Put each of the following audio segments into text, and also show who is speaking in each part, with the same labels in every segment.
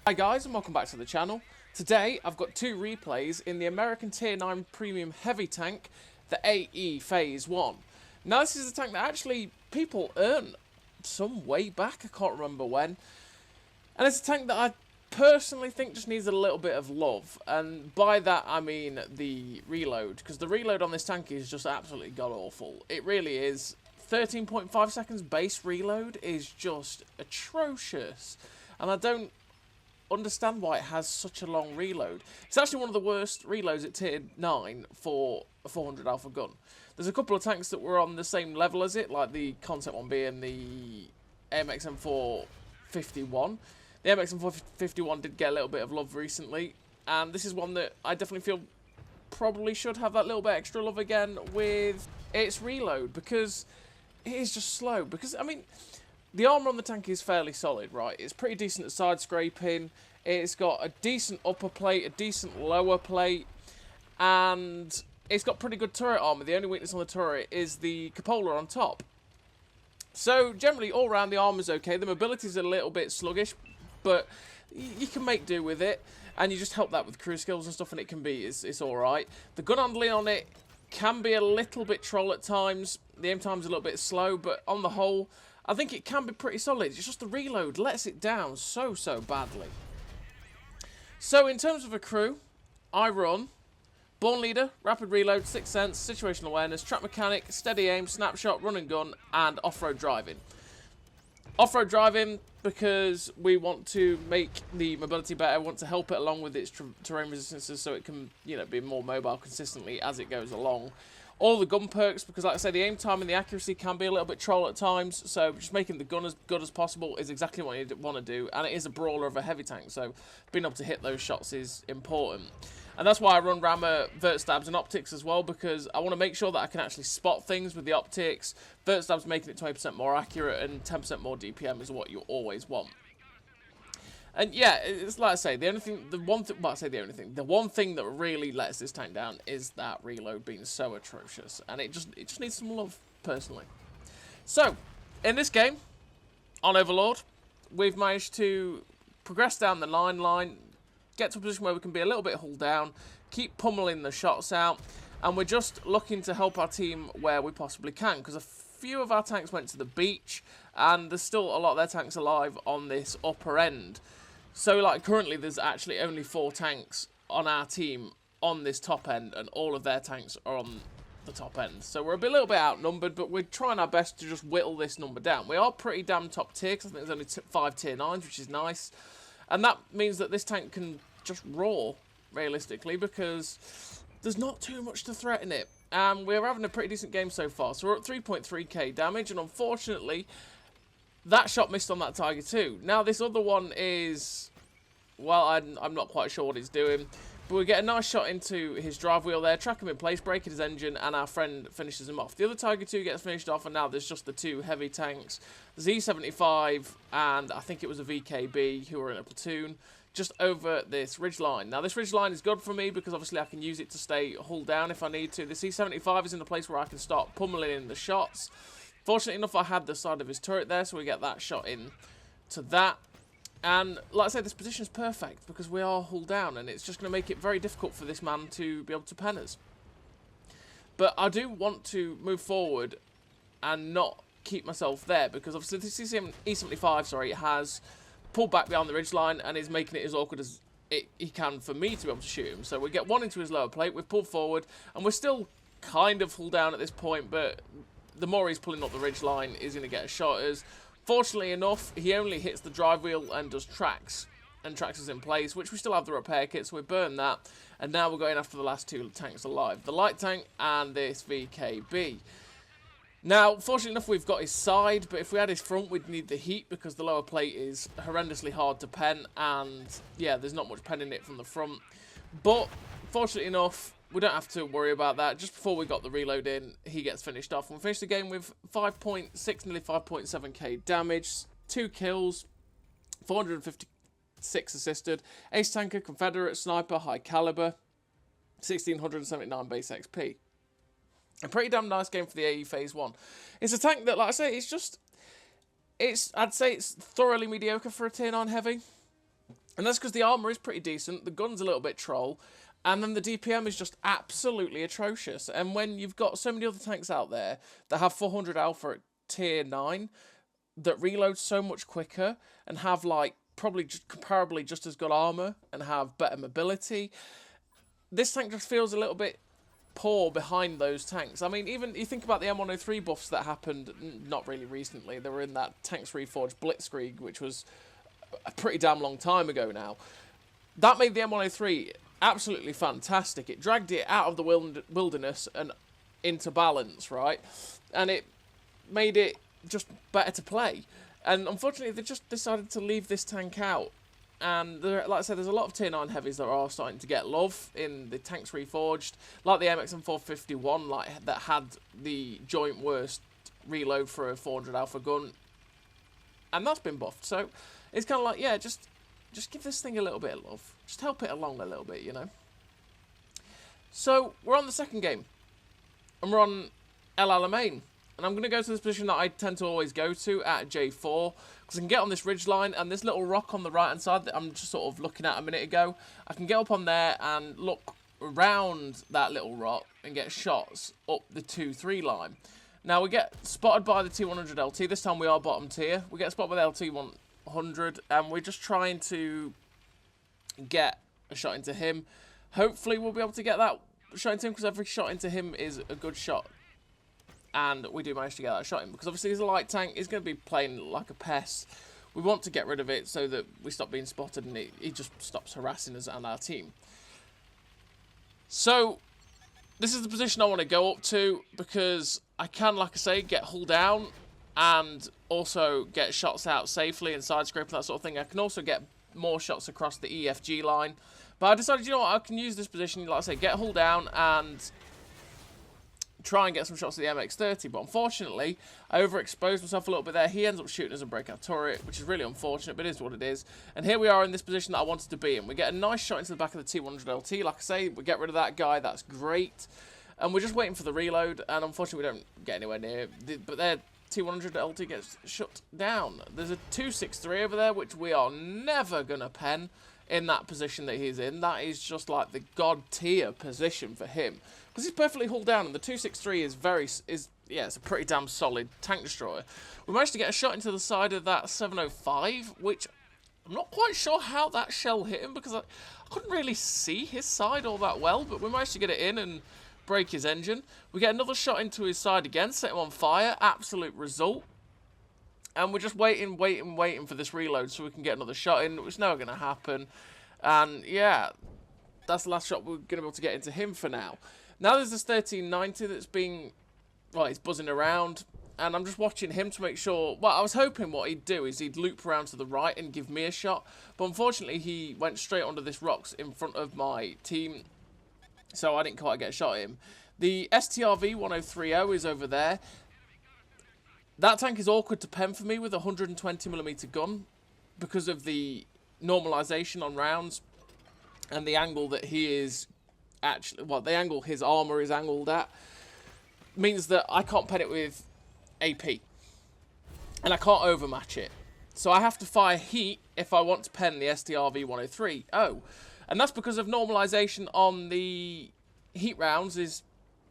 Speaker 1: Hi guys and welcome back to the channel. Today I've got two replays in the American Tier 9 Premium Heavy Tank, the AE Phase 1. Now this is a tank that actually people earn some way back, I can't remember when. And it's a tank that I personally think just needs a little bit of love. And by that I mean the reload, because the reload on this tank is just absolutely god-awful. It really is. 13.5 seconds base reload is just atrocious. And I don't understand why it has such a long reload. It's actually one of the worst reloads at tier 9 for a 400 alpha gun. There's a couple of tanks that were on the same level as it, like the Concept 1B and the AMX M451. The AMX M451 did get a little bit of love recently, and this is one that I definitely feel probably should have that little bit extra love again with its reload, because it is just slow. Because, I mean, the armour on the tank is fairly solid, right? It's pretty decent at side scraping. It's got a decent upper plate, a decent lower plate, and it's got pretty good turret armour. The only weakness on the turret is the cupola on top. So, generally, all around, the armour's okay. The mobility's a little bit sluggish, but you can make do with it, and you just help that with crew skills and stuff, and it can be, it's alright. The gun handling on it can be a little bit troll at times. The aim time's a little bit slow, but on the whole, I think it can be pretty solid. It's just the reload lets it down so badly. So in terms of a crew, I run Born Leader, Rapid Reload, Sixth Sense, Situational Awareness, Trap Mechanic, Steady Aim, Snapshot, Run and Gun, and Off-Road Driving. Off-road driving because we want to make the mobility better, want to help it along with its terrain resistances so it can, you know, be more mobile consistently as it goes along. All the gun perks, because like I say, the aim time and the accuracy can be a little bit troll at times, so just making the gun as good as possible is exactly what you want to do, and it is a brawler of a heavy tank, so being able to hit those shots is important. And that's why I run rammer, vert stabs, and optics as well, because I want to make sure that I can actually spot things with the optics. Vert stabs making it 20% more accurate, and 10% more DPM is what you always want. And yeah, it's like I say, the one thing that really lets this tank down is that reload being so atrocious, and it just needs some love, personally. So, in this game, on Overlord, we've managed to progress down the line, get to a position where we can be a little bit hull down, keep pummeling the shots out, and we're just looking to help our team where we possibly can, because a few of our tanks went to the beach, and there's still a lot of their tanks alive on this upper end. So, like, currently there's actually only 4 tanks on our team on this top end, and all of their tanks are on the top end. So we're a little bit outnumbered, but we're trying our best to just whittle this number down. We are pretty damn top tier, because I think there's only 5 tier 9s, which is nice. And that means that this tank can just roar, realistically, because there's not too much to threaten it. And we're having a pretty decent game so far. So we're at 3.3k damage, and unfortunately, that shot missed on that Tiger too. Now this other one is, well, I'm not quite sure what he's doing, but we get a nice shot into his drive wheel there, track him in place, breaking his engine, and our friend finishes him off. The other Tiger 2 gets finished off, and now there's just the 2 heavy tanks, Z75, and I think it was a VKB who were in a platoon, just over this ridge line. Now this ridge line is good for me because obviously I can use it to stay hull down if I need to. The C75 is in a place where I can start pummeling in the shots. Fortunately enough, I had the side of his turret there, so we get that shot in to that. And like I say, this position is perfect because we are hull down, and it's just going to make it very difficult for this man to be able to pen us. But I do want to move forward and not keep myself there, because obviously this E75 has pulled back behind the ridgeline and is making it as awkward as he can for me to be able to shoot him. So we get one into his lower plate, we've pulled forward, and we're still kind of hull down at this point, but the more he's pulling up the ridge line, he's going to get a shot at us. Fortunately enough, he only hits the drive wheel and does tracks, and tracks us in place, which we still have the repair kit, so we burn that. And now we're going after the last 2 tanks alive, the light tank and this VKB. Now, fortunately enough, we've got his side, but if we had his front, we'd need the heat, because the lower plate is horrendously hard to pen, and yeah, there's not much penning it from the front. But fortunately enough, we don't have to worry about that. Just before we got the reload in, he gets finished off. And we finished the game with 5.6, nearly 5.7k damage, 2 kills, 456 assisted, ace tanker, Confederate, sniper, high caliber, 1679 base XP. A pretty damn nice game for the AE Phase 1. It's a tank that, like I say, I'd say it's thoroughly mediocre for a tier 9 heavy. And that's because the armour is pretty decent, the gun's a little bit troll, and then the DPM is just absolutely atrocious. And when you've got so many other tanks out there that have 400 alpha at tier 9, that reload so much quicker, and have, like, probably just comparably just as good armour, and have better mobility, this tank just feels a little bit poor behind those tanks. I mean, even you think about the M103 buffs that happened, not really recently, they were in that Tanks Reforged Blitzkrieg, which was a pretty damn long time ago now. That made the M103 absolutely fantastic. It dragged it out of the wilderness and into balance, right? And it made it just better to play. And unfortunately, they just decided to leave this tank out. And there, like I said, there's a lot of tier 9 heavies that are starting to get love in the Tanks Reforged, like the MXM 451, like that had the joint worst reload for a 400 alpha gun, and that's been buffed. So it's kind of like, yeah, just give this thing a little bit of love, just help it along a little bit, you know. So we're on the second game, and we're on El Alamein. And I'm going to go to this position that I tend to always go to at J4, because I can get on this ridge line, and this little rock on the right-hand side that I'm just sort of looking at a minute ago, I can get up on there and look around that little rock and get shots up the 2-3 line. Now, we get spotted by the T100 LT. This time we are bottom tier. We get spotted by the LT100, and we're just trying to get a shot into him. Hopefully, we'll be able to get that shot into him, because every shot into him is a good shot. And we do manage to get that shot in, because obviously he's a light tank, he's going to be playing like a pest. We want to get rid of it so that we stop being spotted and he just stops harassing us and our team. So, this is the position I want to go up to, because I can, like I say, get hull down and also get shots out safely and side scrape and that sort of thing. I can also get more shots across the EFG line. But I decided, you know what, I can use this position, like I say, get hull down and try and get some shots at the MX-30, but unfortunately, I overexposed myself a little bit there. He ends up shooting us a breakout turret, which is really unfortunate, but it is what it is. And here we are in this position that I wanted to be in. We get a nice shot into the back of the T100 LT. Like I say, we get rid of that guy. That's great. And we're just waiting for the reload, and unfortunately, we don't get anywhere near. But their T100 LT gets shut down. There's a 263 over there, which we are never going to pen in that position that he's in. That is just like the god tier position for him, because he's perfectly hulled down, and the 263 is yeah, it's a pretty damn solid tank destroyer. We managed to get a shot into the side of that 705, which I'm not quite sure how that shell hit him, because I couldn't really see his side all that well, but we managed to get it in and break his engine. We get another shot into his side again, set him on fire, absolute result. And we're just waiting for this reload so we can get another shot in. It's never going to happen. And, yeah, that's the last shot we're going to be able to get into him for now. Now there's this 1390 that's being, well, he's buzzing around. And I'm just watching him to make sure, well, I was hoping what he'd do is he'd loop around to the right and give me a shot. But unfortunately, he went straight onto this rocks in front of my team. So I didn't quite get a shot at him. The STRV 1030 is over there. That tank is awkward to pen for me with a 120mm gun, because of the normalization on rounds and the angle that he is actually, well, the angle his armor is angled at means that I can't pen it with AP, and I can't overmatch it. So I have to fire heat if I want to pen the STRV 103. Oh, and that's because of normalization on the heat rounds is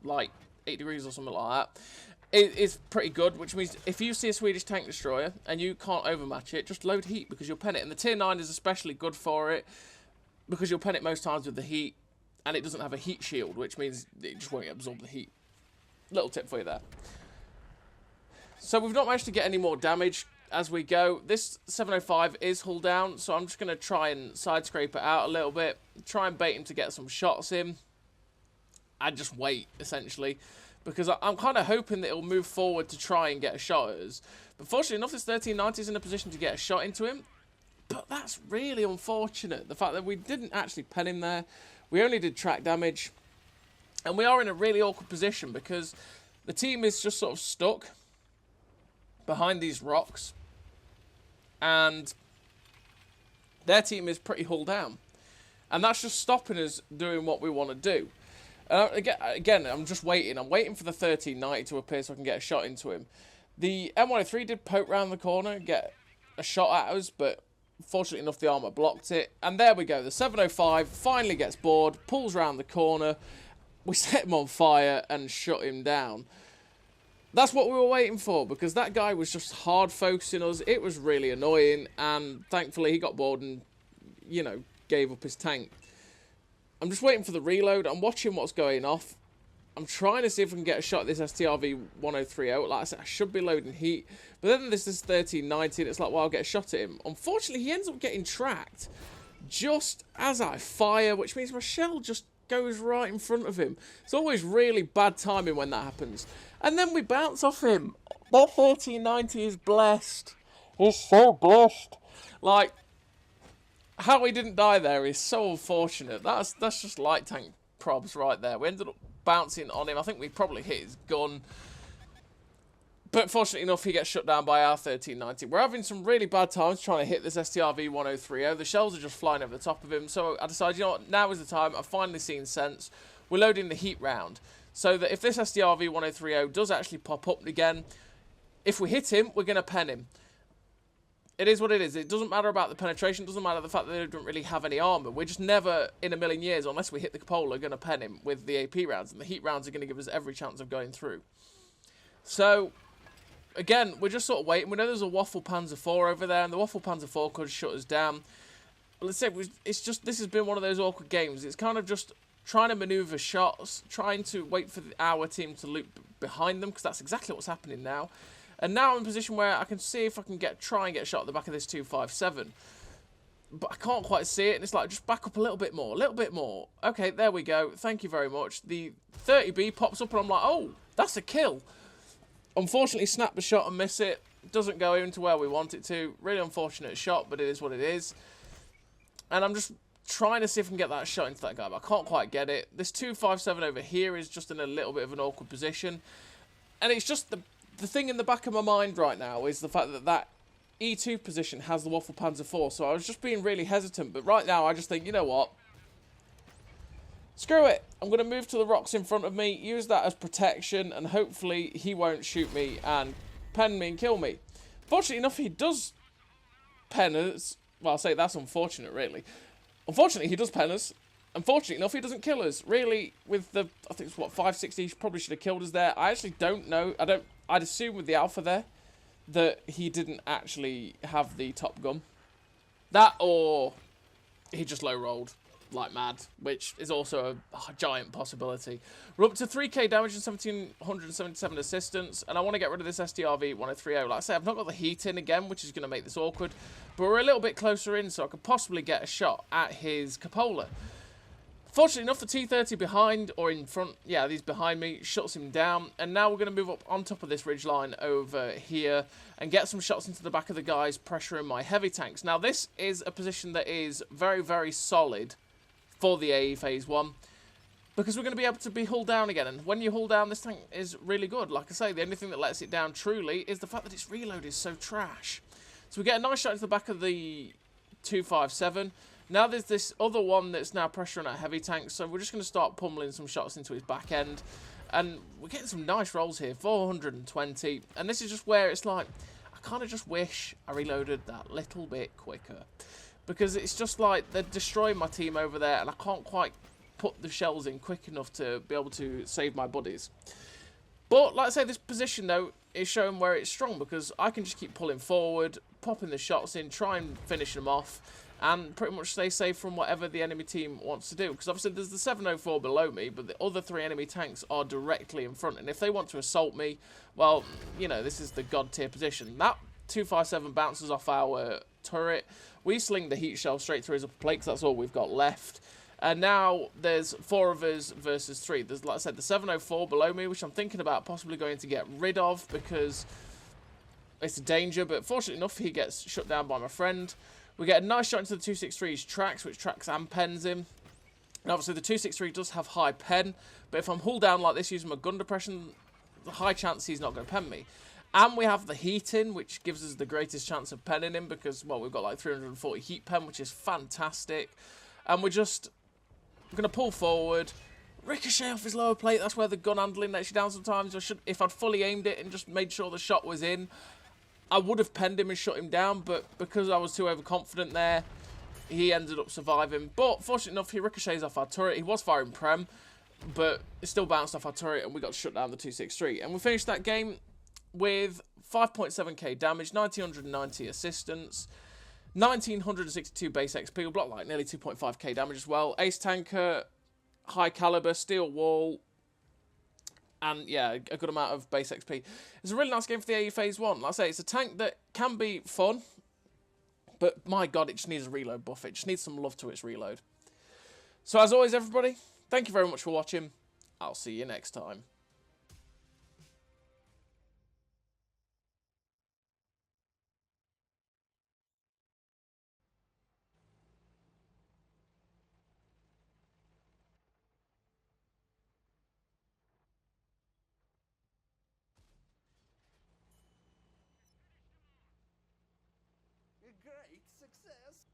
Speaker 1: like 8 degrees or something like that. It's pretty good, which means if you see a Swedish tank destroyer and you can't overmatch it, just load heat, because you'll pen it. And the tier 9 is especially good for it, because you'll pen it most times with the heat, and it doesn't have a heat shield, which means it just won't absorb the heat. Little tip for you there. So we've not managed to get any more damage as we go. This 705 is hull down, so I'm just going to try and side scrape it out a little bit, try and bait him to get some shots in, and just wait, essentially. Because I'm kind of hoping that it'll move forward to try and get a shot at us. But fortunately enough, this 1390 is in a position to get a shot into him. But that's really unfortunate. The fact that we didn't actually pen him there. We only did track damage. And we are in a really awkward position, because the team is just sort of stuck behind these rocks. And their team is pretty hull down. And that's just stopping us doing what we want to do. Again, I'm just waiting. I'm waiting for the 1390 to appear so I can get a shot into him. The M103 did poke round the corner and get a shot at us, but Fortunately enough, the armour blocked it. And there we go. The 705 finally gets bored, pulls round the corner. We set him on fire and shut him down. That's what we were waiting for, because that guy was just hard focusing us. It was really annoying, and thankfully he got bored and, you know, gave up his tank. I'm just waiting for the reload. I'm watching what's going off. I'm trying to see if I can get a shot at this STRV 1030. Like I said, I should be loading heat. But then this is 1390, and it's like, well, I'll get a shot at him. Unfortunately, he ends up getting tracked just as I fire, which means my shell just goes right in front of him. It's always really bad timing when that happens. And then we bounce off him. That 1390 is blessed. He's so blessed. Like, how he didn't die there is so unfortunate. That's just light tank probs right there. We ended up bouncing on him. I think we probably hit his gun. But fortunately enough, he gets shut down by our 1390. We're having some really bad times trying to hit this STRV 1030. The shells are just flying over the top of him. So I decided, you know what, now is the time. I've finally seen sense. We're loading the heat round. So that if this STRV 1030 does actually pop up again, if we hit him, we're going to pen him. It is what it is. It doesn't matter about the penetration. It doesn't matter the fact that they don't really have any armour. We're just never, in a million years, unless we hit the cupola, going to pen him with the AP rounds. And the heat rounds are going to give us every chance of going through. So, again, we're just sort of waiting. We know there's a Waffle Panzer IV over there, and the Waffle Panzer IV could shut us down. Let's say it's just, this has been one of those awkward games. It's kind of just trying to manoeuvre shots, trying to wait for our team to loop behind them, because that's exactly what's happening now. And now I'm in a position where I can see if I can try and get a shot at the back of this 257. But I can't quite see it, and it's like, just back up a little bit more, a little bit more. Okay, there we go. Thank you very much. The 30B pops up, and I'm like, oh, that's a kill. Unfortunately, snap the shot and miss it. Doesn't go into where we want it to. Really unfortunate shot, but it is what it is. And I'm just trying to see if I can get that shot into that guy, but I can't quite get it. This 257 over here is just in a little bit of an awkward position. And it's just the thing in the back of my mind right now is the fact that that E2 position has the Waffle Panzer IV. So I was just being really hesitant. But right now, I just think, you know what? Screw it. I'm going to move to the rocks in front of me, use that as protection, and hopefully he won't shoot me and pen me and kill me. Fortunately enough, he does pen us. Well, I'll say that's unfortunate, really. Unfortunately, he does pen us. Unfortunately enough, he doesn't kill us. Really, with the, I think it's what, 560, he probably should have killed us there. I actually don't know. I'd assume with the Alpha there that he didn't actually have the top gun. That, or he just low-rolled like mad, which is also a giant possibility. We're up to 3k damage and 1777 assistance, and I want to get rid of this STRV 1030. Like I say, I've not got the heat in again, which is going to make this awkward, but we're a little bit closer in, so I could possibly get a shot at his cupola. Fortunately enough, the T30 behind, or in front, yeah, he's behind me, shuts him down, and now we're going to move up on top of this ridge line over here and get some shots into the back of the guys pressuring my heavy tanks. Now, this is a position that is very, very solid for the AE Phase 1, because we're going to be able to be hulled down again, and when you hull down, this tank is really good. Like I say, the only thing that lets it down truly is the fact that its reload is so trash. So we get a nice shot into the back of the 257. Now there's this other one that's now pressuring our heavy tanks, so we're just going to start pummeling some shots into his back end, and we're getting some nice rolls here, 420, and this is just where it's like, I kind of just wish I reloaded that little bit quicker. Because it's just like they're destroying my team over there, and I can't quite put the shells in quick enough to be able to save my buddies. But, like I say, this position, though, is showing where it's strong, because I can just keep pulling forward, popping the shots in, try and finish them off, and pretty much stay safe from whatever the enemy team wants to do. Because, obviously, there's the 704 below me, but the other 3 enemy tanks are directly in front. And if they want to assault me, well, you know, this is the god-tier position. That 257 bounces off our turret. We sling the heat shell straight through his upper plate, because that's all we've got left. And now there's 4 of us versus 3. There's, like I said, the 704 below me, which I'm thinking about possibly going to get rid of, because it's a danger. But fortunately enough, he gets shut down by my friend. We get a nice shot into the 263's tracks, which tracks and pens him. And obviously the 263 does have high pen, but if I'm hull down like this using my gun depression, the high chance he's not going to pen me. And we have the heat in, which gives us the greatest chance of penning him, because, well, we've got like 340 heat pen, which is fantastic. And we're just going to pull forward, ricochet off his lower plate. That's where the gun handling lets you down sometimes. If I'd fully aimed it and just made sure the shot was in, I would have penned him and shut him down, but because I was too overconfident there, he ended up surviving. But fortunately enough, he ricochets off our turret. He was firing Prem, but it still bounced off our turret, and we got to shut down the 263. And we finished that game with 5.7k damage, 1990 assistance, 1962 base XP. We blocked like nearly 2.5k damage as well. Ace tanker, high caliber, steel wall, and yeah, a good amount of base XP. It's a really nice game for the AE Phase 1. Like I say, it's a tank that can be fun, but my god, it just needs a reload buff. It just needs some love to its reload. So as always, everybody, thank you very much for watching. I'll see you next time.
Speaker 2: Great success!